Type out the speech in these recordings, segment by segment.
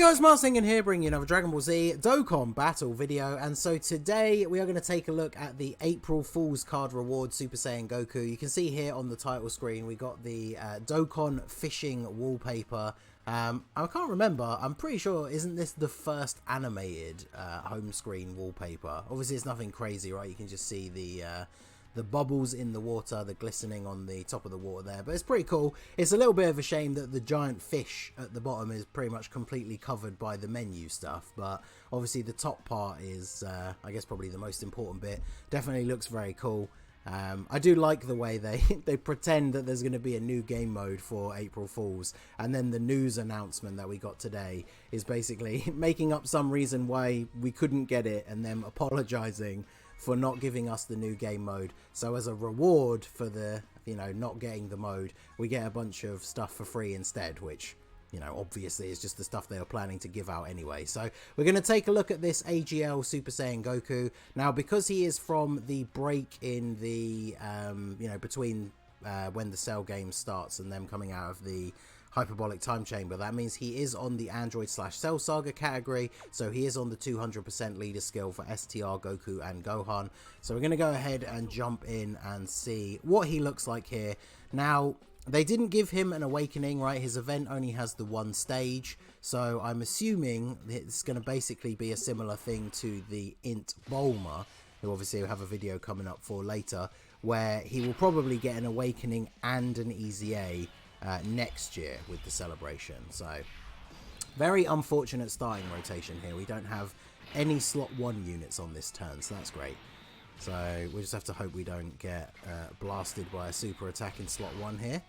guys, SAIYAN here, bringing you another Dragon Ball Z Dokkan battle video. And so today we are going to take a look at the April Fool's card reward Super Saiyan Goku. You can see here on the title screen we got the Dokkan fishing wallpaper. I can't remember, I'm pretty sure, isn't this the first animated home screen wallpaper? Obviously it's nothing crazy, right? You can just see the bubbles in the water, the glistening on the top of the water there, but it's pretty cool. It's a little bit of a shame that the giant fish at the bottom is pretty much completely covered by the menu stuff, but obviously the top part is I guess probably the most important bit. Definitely looks very cool. I do like the way they pretend that there's going to be a new game mode for April Fools, and then the news announcement that we got today is basically making up some reason why we couldn't get it and them apologizing for not giving us the new game mode. So as a reward for the, not getting the mode, we get a bunch of stuff for free instead, which, obviously is just the stuff they were planning to give out anyway. So we're going to take a look at this AGL Super Saiyan Goku. Now, because he is from the break in the, between when the Cell game starts and them coming out of the hyperbolic time chamber, that means he is on the Android/Cell Saga category, so he is on the 200% leader skill for STR, Goku and Gohan. So we're going to go ahead and jump in and see what he looks like here. Now, they didn't give him an awakening, right? His event only has the one stage, so I'm assuming it's going to basically be a similar thing to the Int Bulma, who obviously will have a video coming up for later, where he will probably get an awakening and an EZA next year with the celebration. So very unfortunate starting rotation here. We don't have any slot 1 units on this turn, so that's great. So we just have to hope we don't get blasted by a super attack in slot 1 here.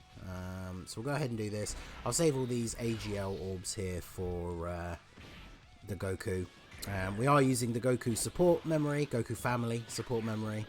So we'll go ahead and do this. I'll save all these AGL orbs here for the Goku. We are using the Goku support memory, Goku family support memory.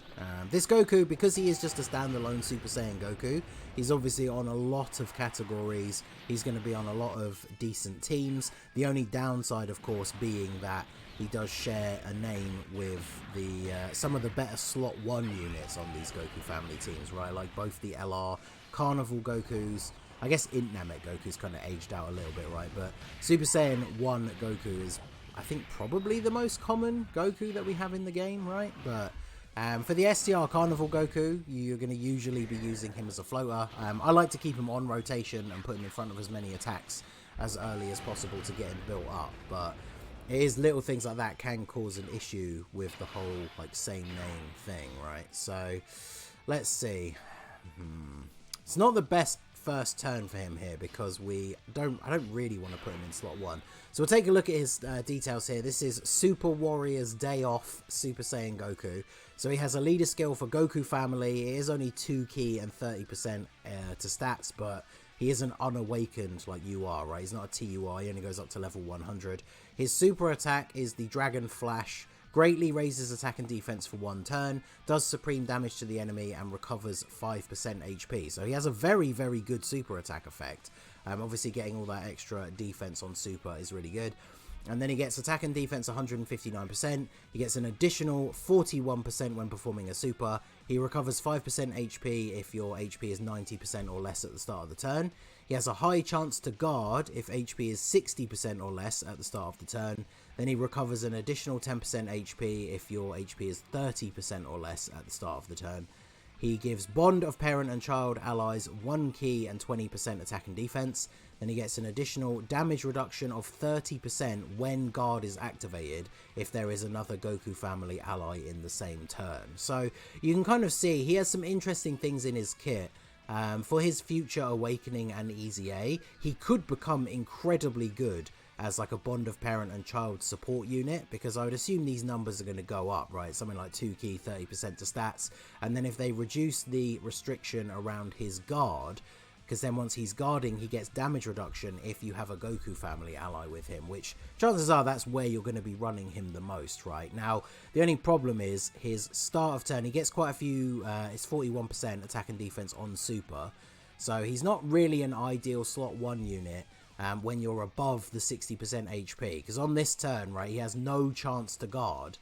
This Goku, because he is just a standalone Super Saiyan Goku, he's obviously on a lot of categories. He's going to be on a lot of decent teams. The only downside, of course, being that he does share a name with the some of the better slot 1 units on these Goku family teams, right? Like both the LR Carnival Gokus. I guess Int Namek Goku's kind of aged out a little bit, right? But Super Saiyan 1 Goku is, I think, probably the most common Goku that we have in the game, right? But for the STR Carnival Goku, you're going to usually be using him as a floater. I like to keep him on rotation and put him in front of as many attacks as early as possible to get him built up. But it is little things like that can cause an issue with the whole same name thing, right? So let's see. It's not the best first turn for him here because I don't really want to put him in slot 1. So we'll take a look at his details here. This is Super Warrior's Day Off Super Saiyan Goku. So he has a leader skill for Goku family. It is only 2 key and 30% to stats, but he isn't unawakened like you are, right? He's not a TUR. He only goes up to level 100. His super attack is the Dragon Flash. Greatly raises attack and defense for 1 turn, does supreme damage to the enemy, and recovers 5% HP. So he has a very, very good super attack effect. Obviously getting all that extra defense on super is really good. And then he gets attack and defense 159%. He gets an additional 41% when performing a super. He recovers 5% HP if your HP is 90% or less at the start of the turn. He has a high chance to guard if HP is 60% or less at the start of the turn. Then he recovers an additional 10% HP if your HP is 30% or less at the start of the turn. He gives Bond of Parent and Child allies 1 key and 20% attack and defense. Then he gets an additional damage reduction of 30% when guard is activated if there is another Goku family ally in the same turn. So you can kind of see he has some interesting things in his kit. For his future awakening and EZA, he could become incredibly good as a Bond of Parent and Child support unit, because I would assume these numbers are going to go up, right? Something like 2 key, 30% to stats, and then if they reduce the restriction around his guard, because then once he's guarding, he gets damage reduction if you have a Goku family ally with him, which chances are that's where you're going to be running him the most, right? Now, the only problem is his start of turn, he gets quite a few, it's 41% attack and defense on super, so he's not really an ideal slot 1 unit when you're above the 60% HP, because on this turn, right, he has no chance to guard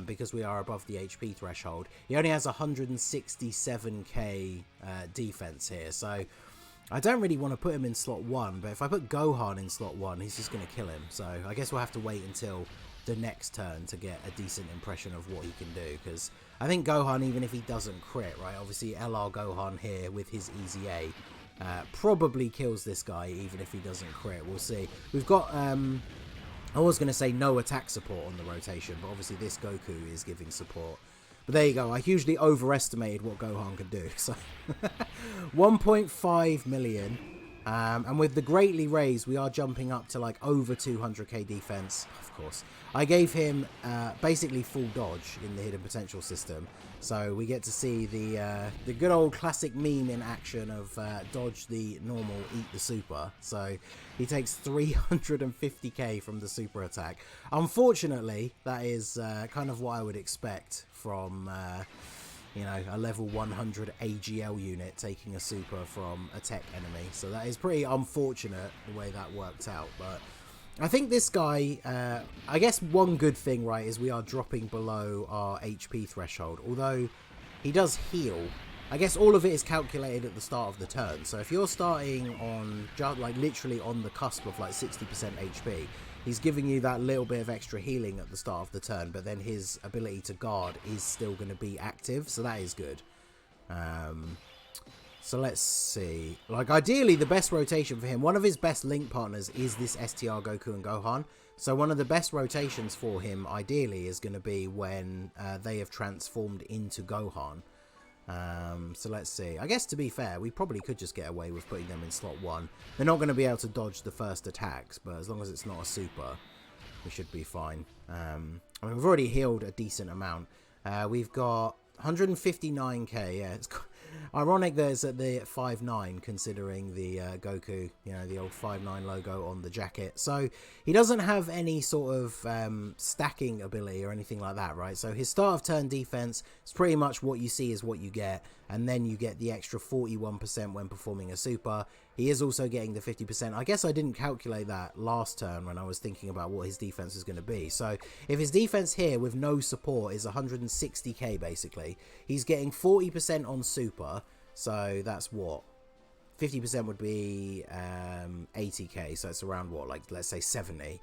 because we are above the HP threshold. He only has 167k defense here, so I don't really want to put him in slot 1, but if I put Gohan in slot 1, he's just going to kill him. So I guess we'll have to wait until the next turn to get a decent impression of what he can do, because I think Gohan, even if he doesn't crit, right, obviously LR Gohan here with his Easy A probably kills this guy even if he doesn't crit. We'll see. We've got I was going to say no attack support on the rotation, but obviously this Goku is giving support. But there you go, I hugely overestimated what Gohan could do. So 1.5 million. And with the greatly raised, we are jumping up to like over 200k defense, of course. I gave him basically full dodge in the hidden potential system, so we get to see the good old classic meme in action of dodge the normal, eat the super. So he takes 350k from the super attack. Unfortunately, that is kind of what I would expect from you know, a level 100 AGL unit taking a super from a tech enemy. So that is pretty unfortunate the way that worked out. But I think this guy, I guess one good thing, right, is we are dropping below our HP threshold. Although he does heal. I guess all of it is calculated at the start of the turn. So if you're starting on, like literally on the cusp of like 60% HP, he's giving you that little bit of extra healing at the start of the turn, but then his ability to guard is still going to be active, so that is good. So let's see. Like, ideally, the best rotation for him, one of his best link partners is this STR Goku and Gohan. So one of the best rotations for him, ideally, is going to be when they have transformed into Gohan. So let's see. I guess to be fair, we probably could just get away with putting them in slot 1. They're not going to be able to dodge the first attacks, but as long as it's not a super, we should be fine. I mean, we've already healed a decent amount. We've got 159k. Yeah, it's ironic that it's at the 5.9 considering the Goku, you know, the old 5.9 logo on the jacket. So he doesn't have any sort of stacking ability or anything like that, right? So his start of turn defense is pretty much what you see is what you get, and then you get the extra 41% when performing a super. He is also getting the 50%. I guess I didn't calculate that last turn when I was thinking about what his defense is going to be. So if his defense here with no support is 160k basically, he's getting 40% on super. So that's what? 50% would be 80k. So it's around what? Like, let's say 70.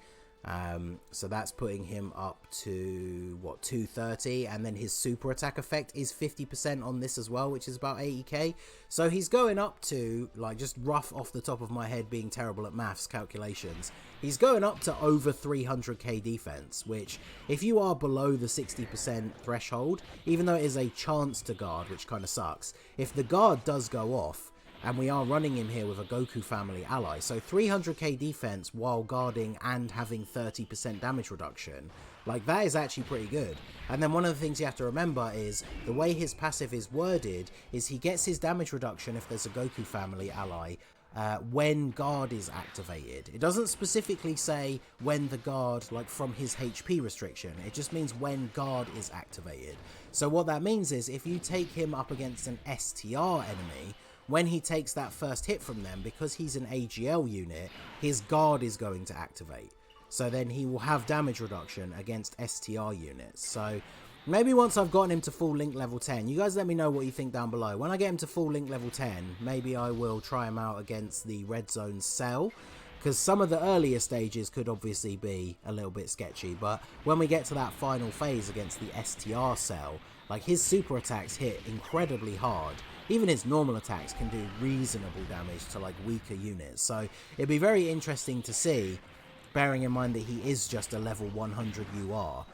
So that's putting him up to what, 230, and then his super attack effect is 50% on this as well, which is about 80k. So he's going up to, like, just rough off the top of my head being terrible at maths calculations, he's going up to over 300k defense, which if you are below the 60% threshold, even though it is a chance to guard, which kind of sucks, if the guard does go off, and we are running him here with a Goku family ally, so 300k defense while guarding and having 30% damage reduction, like, that is actually pretty good. And then one of the things you have to remember is the way his passive is worded is he gets his damage reduction if there's a Goku family ally when guard is activated. It doesn't specifically say when the guard, like, from his HP restriction, it just means when guard is activated. So what that means is if you take him up against an STR enemy, when he takes that first hit from them, because he's an AGL unit, his guard is going to activate. So then he will have damage reduction against STR units. So maybe once I've gotten him to full link level 10, you guys let me know what you think down below. When I get him to full link level 10, maybe I will try him out against the Red Zone Cell, because some of the earlier stages could obviously be a little bit sketchy, but when we get to that final phase against the STR Cell, like, his super attacks hit incredibly hard. Even his normal attacks can do reasonable damage to, like, weaker units. So it'd be very interesting to see, bearing in mind that he is just a level 100 UR,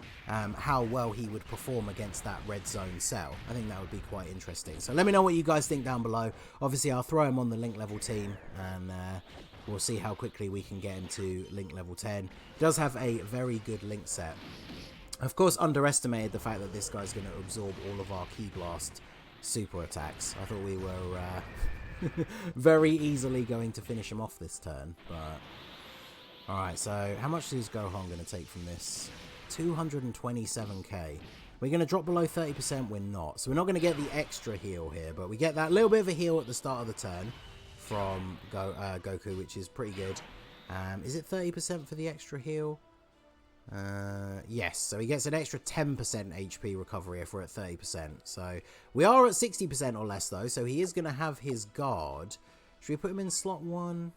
how well he would perform against that Red Zone Cell. I think that would be quite interesting. So let me know what you guys think down below. Obviously, I'll throw him on the link level team, and we'll see how quickly we can get him to link level 10. He does have a very good link set. Of course, underestimated the fact that this guy's going to absorb all of our Ki Blast super attacks. I thought we were very easily going to finish him off this turn, but alright, so how much is Gohan going to take from this? 227k. We're going to drop below 30%, we're not. So we're not going to get the extra heal here, but we get that little bit of a heal at the start of the turn from Goku, which is pretty good. Is it 30% for the extra heal? Yes, so he gets an extra 10% HP recovery if we're at 30%. So we are at 60% or less though, so he is going to have his guard Should we put him in slot 1?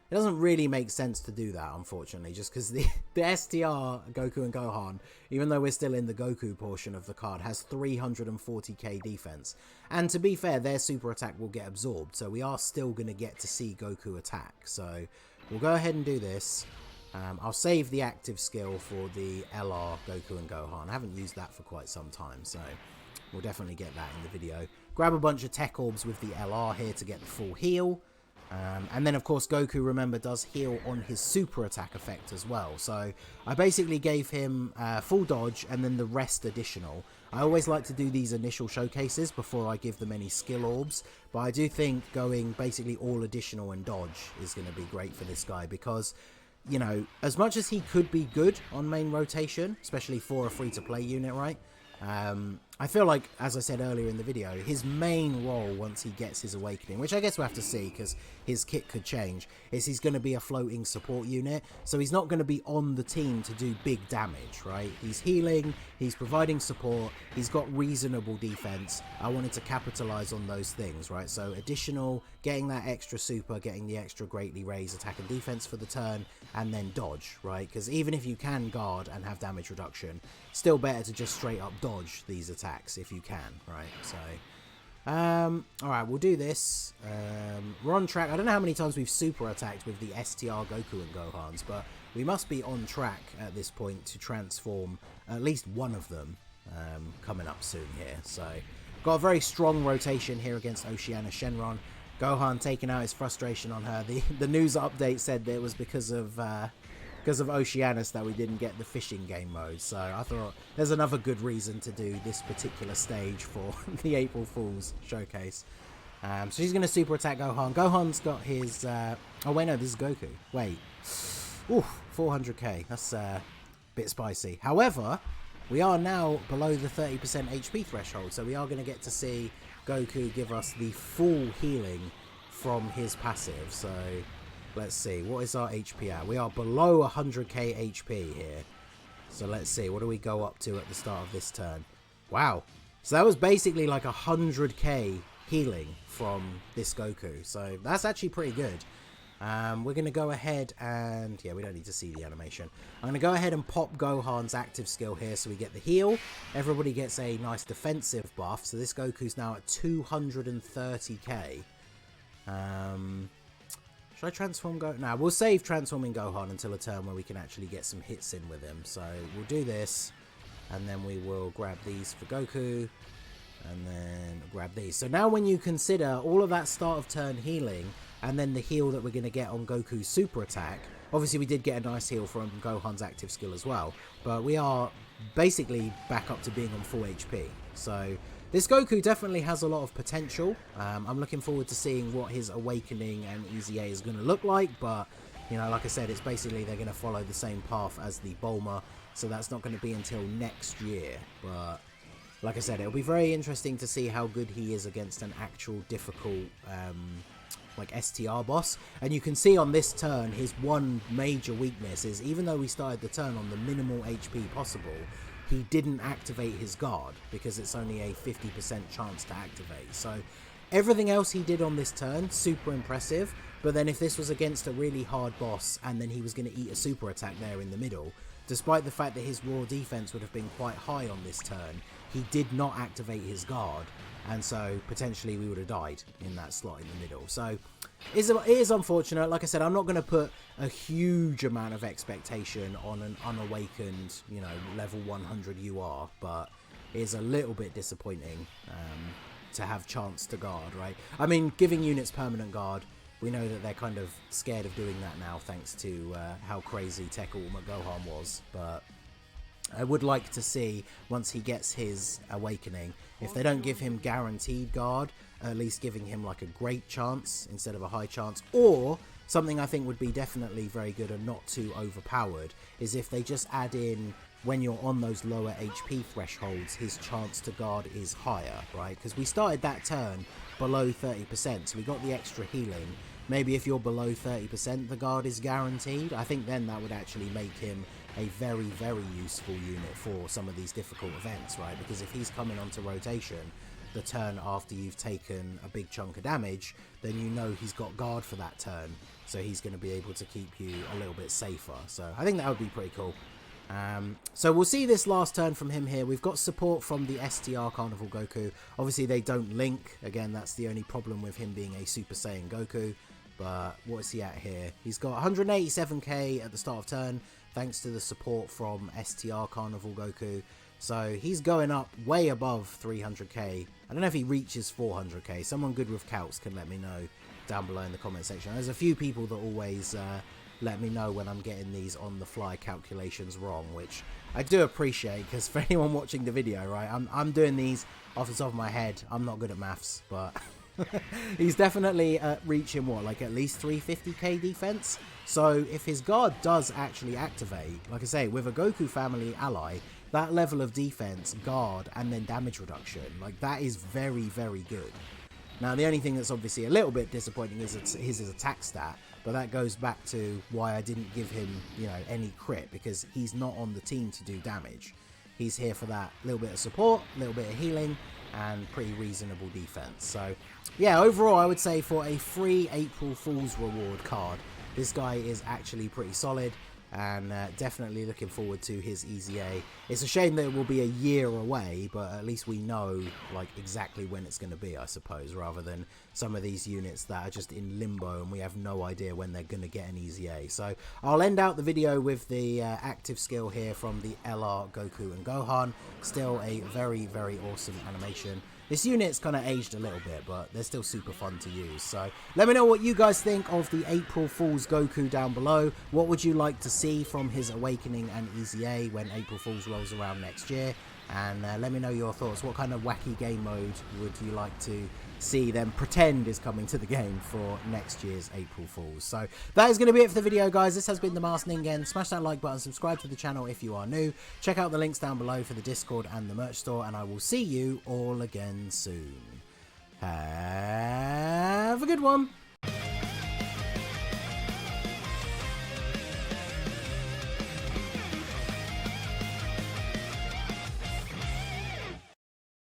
It doesn't really make sense to do that, unfortunately, just because the STR Goku and Gohan, even though we're still in the Goku portion of the card, has 340k defense. And to be fair, their super attack will get absorbed, so we are still going to get to see Goku attack. So we'll go ahead and do this. I'll save the active skill for the LR Goku and Gohan. I haven't used that for quite some time, so we'll definitely get that in the video. Grab a bunch of tech orbs with the LR here to get the full heal. And then, of course, Goku, remember, does heal on his super attack effect as well. So I basically gave him full dodge and then the rest additional. I always like to do these initial showcases before I give them any skill orbs. But I do think going basically all additional and dodge is going to be great for this guy because, you know, as much as he could be good on main rotation, especially for a free-to-play unit, right? I feel like, as I said earlier in the video, his main role once he gets his awakening, which I guess we'll have to see because his kit could change, is he's going to be a floating support unit. So he's not going to be on the team to do big damage, right? He's healing, he's providing support, he's got reasonable defense. I wanted to capitalize on those things, right? So additional, getting that extra super, getting the extra greatly raised attack and defense for the turn, and then dodge, right? Because even if you can guard and have damage reduction, still better to just straight up dodge these attacks if you can, right? So alright, we'll do this. We're on track. I don't know how many times we've super attacked with the STR Goku and Gohans, but we must be on track at this point to transform at least one of them coming up soon here. So got a very strong rotation here against Oceana Shenron. Gohan taking out his frustration on her. The news update said that it was because of Oceanus that we didn't get the fishing game mode, so I thought there's another good reason to do this particular stage for the April Fool's showcase. So she's going to super attack Gohan. Gohan's got his... oh wait, no, this is Goku. Wait. Oof, 400k. That's a bit spicy. However, we are now below the 30% HP threshold, so we are going to get to see Goku give us the full healing from his passive, so... Let's see, what is our HP at? We are below 100k HP here. So let's see, what do we go up to at the start of this turn? Wow. So that was basically like 100k healing from this Goku. So that's actually pretty good. We're going to go ahead and... Yeah, we don't need to see the animation. I'm going to go ahead and pop Gohan's active skill here so we get the heal. Everybody gets a nice defensive buff. So this Goku's now at 230k. Should I transform Gohan? Nah, we'll save transforming Gohan until a turn where we can actually get some hits in with him. So we'll do this, and then we will grab these for Goku, and then grab these. So now when you consider all of that start of turn healing, and then the heal that we're going to get on Goku's super attack, obviously we did get a nice heal from Gohan's active skill as well, but we are basically back up to being on full HP. So... this Goku definitely has a lot of potential. I'm looking forward to seeing what his Awakening and Easy A is going to look like, but, you know, like I said, it's basically they're going to follow the same path as the Bulma, so that's not going to be until next year. But, like I said, it'll be very interesting to see how good he is against an actual difficult, like, STR boss. And you can see on this turn, his one major weakness is, even though we started the turn on the minimal HP possible, he didn't activate his guard because it's only a 50% chance to activate. So everything else he did on this turn, super impressive. But then if this was against a really hard boss and then he was going to eat a super attack there in the middle, despite the fact that his raw defense would have been quite high on this turn, he did not activate his guard. And so potentially we would have died in that slot in the middle. So it is unfortunate. Like I said, I'm not going to put a huge amount of expectation on an unawakened, you know, level 100 UR, but it is a little bit disappointing to have chance to guard, right? I mean, giving units permanent guard, we know that they're kind of scared of doing that now thanks to how crazy Tech Ultimate Gohan was, but I would like to see, once he gets his awakening, if they don't give him guaranteed guard, at least giving him like a great chance instead of a high chance, or something I think would be definitely very good and not too overpowered, is if they just add in, when you're on those lower HP thresholds, his chance to guard is higher, right? Because we started that turn below 30%, so we got the extra healing. Maybe if you're below 30%, the guard is guaranteed. I think then that would actually make him a very, very useful unit for some of these difficult events, right? Because if he's coming onto rotation the turn after you've taken a big chunk of damage, then you know he's got guard for that turn, so he's going to be able to keep you a little bit safer. So I think that would be pretty cool. So we'll see this last turn from him here. We've got support from the STR Carnival Goku. Obviously they don't link. Again, that's the only problem with him being a Super Saiyan Goku. But what is he at here? He's got 187k at the start of turn, thanks to the support from STR Carnival Goku. So he's going up way above 300k. I don't know if he reaches 400k. Someone good with calcs can let me know down below in the comment section. There's a few people that always let me know when I'm getting these on the fly calculations wrong, which I do appreciate, because for anyone watching the video, right, I'm doing these off the top of my head. I'm not good at maths, but he's definitely reaching what, like at least 350k defense. So if his guard does actually activate, like I say, with a Goku family ally, that level of defense, guard, and then damage reduction, like that is very, very good. Now, the only thing that's obviously a little bit disappointing is his attack stat, but that goes back to why I didn't give him, you know, any crit, because he's not on the team to do damage. He's here for that little bit of support, a little bit of healing, and pretty reasonable defense. So, yeah, overall, I would say for a free April Fool's reward card, this guy is actually pretty solid. And definitely looking forward to his EZA. It's a shame that it will be a year away, but at least we know like exactly when it's going to be, I suppose, rather than some of these units that are just in limbo and we have no idea when they're going to get an EZA. So I'll end out the video with the active skill here from the LR Goku and Gohan. Still a very, very awesome animation. This unit's kind of aged a little bit, but they're still super fun to use. So let me know what you guys think of the April Fool's Goku down below. What would you like to see from his Awakening and EZA when April Fool's rolls around next year? And let me know your thoughts. What kind of wacky game mode would you like to see them pretend is coming to the game for next year's April Fools? So that is going to be it for the video, guys. This has been the Masked Ningen. Smash that like button, subscribe to the channel if you are new. Check out the links down below for the Discord and the merch store, and I will see you all again soon. Have a good one.